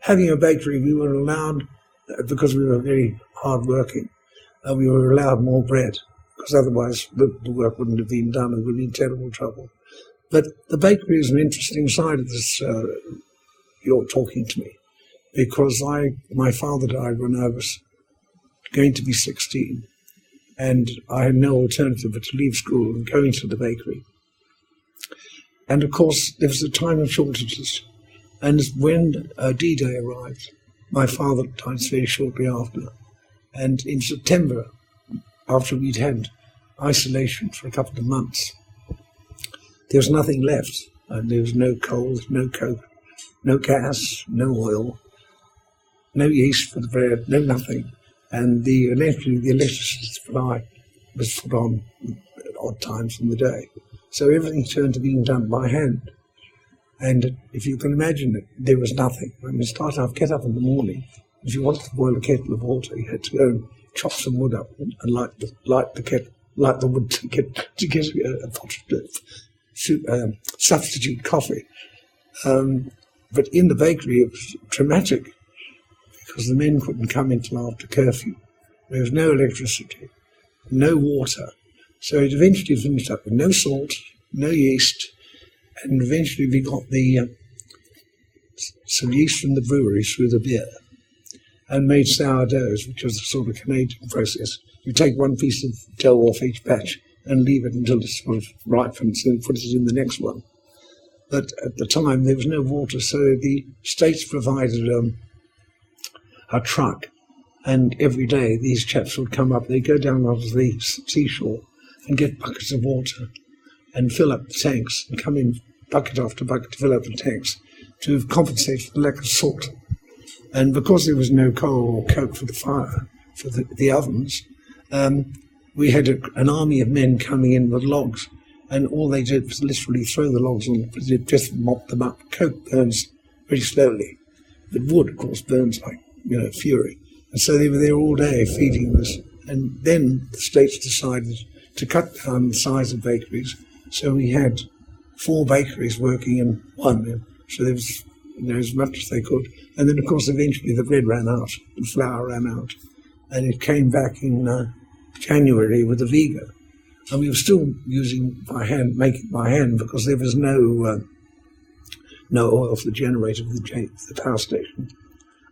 having a bakery, we were allowed, because we were very hard-working, we were allowed more bread, because otherwise the work wouldn't have been done and we'd be in terrible trouble. But the bakery is an interesting side of this, you're talking to me, because my father died when I was going to be 16, and I had no alternative but to leave school and go into the bakery. And of course, there was a time of shortages. And when D-Day arrived, my father died very shortly after. And in September, after we'd had isolation for a couple of months, there was nothing left. And there was no coal, no coke, no gas, no oil, no yeast for the bread, no nothing. And the electricity supply was put on at odd times in the day. So everything turned to being done by hand. And if you can imagine it, there was nothing. When you get up in the morning, if you wanted to boil a kettle of water, you had to go and chop some wood up and light the wood to get a pot of substitute coffee. But in the bakery, it was dramatic because the men couldn't come until after curfew. There was no electricity, no water. So it eventually finished up with no salt, no yeast, and eventually we got some yeast from the breweries through the beer and made sourdoughs, which was a sort of Canadian process. You take one piece of dough off each batch and leave it until it sort of ripens and put it in the next one. But at the time, there was no water, so the states provided a truck, and every day these chaps would come up. They'd go down onto the seashore and get buckets of water and fill up the tanks and come in bucket after bucket to fill up the tanks to compensate for the lack of salt. And because there was no coal or coke for the fire, for the ovens, we had an army of men coming in with logs, and all they did was literally throw the logs on, they just mop them up. Coke burns very slowly, but wood, of course, burns like, fury. And so they were there all day feeding us. And then the states decided to cut down the size of bakeries, so we had 4 bakeries working in one. So there was, as much as they could. And then, of course, eventually the bread ran out, the flour ran out, and it came back in January with the Vega. And we were still making by hand, because there was no oil for the generator of the power station.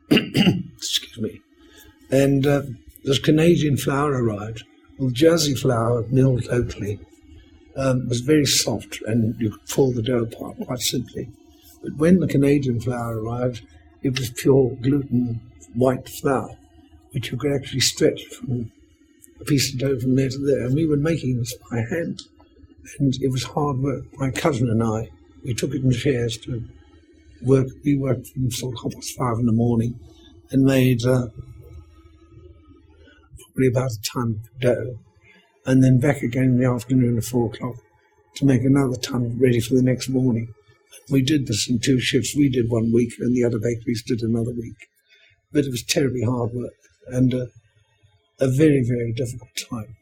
Excuse me. And this Canadian flour arrived. Well, Jersey flour, milled locally, was very soft, and you could pull the dough apart quite simply. But when the Canadian flour arrived, it was pure gluten white flour, which you could actually stretch from a piece of dough from there to there. And we were making this by hand, and it was hard work. My cousin and I, we took it in shares to work. We worked from sort of 5:30 in the morning and made probably about a ton of dough, and then back again in the afternoon at 4 o'clock to make another ton ready for the next morning. We did this in 2 shifts. We did 1 week, and the other bakeries did another week. But it was terribly hard work, and a very, very difficult time.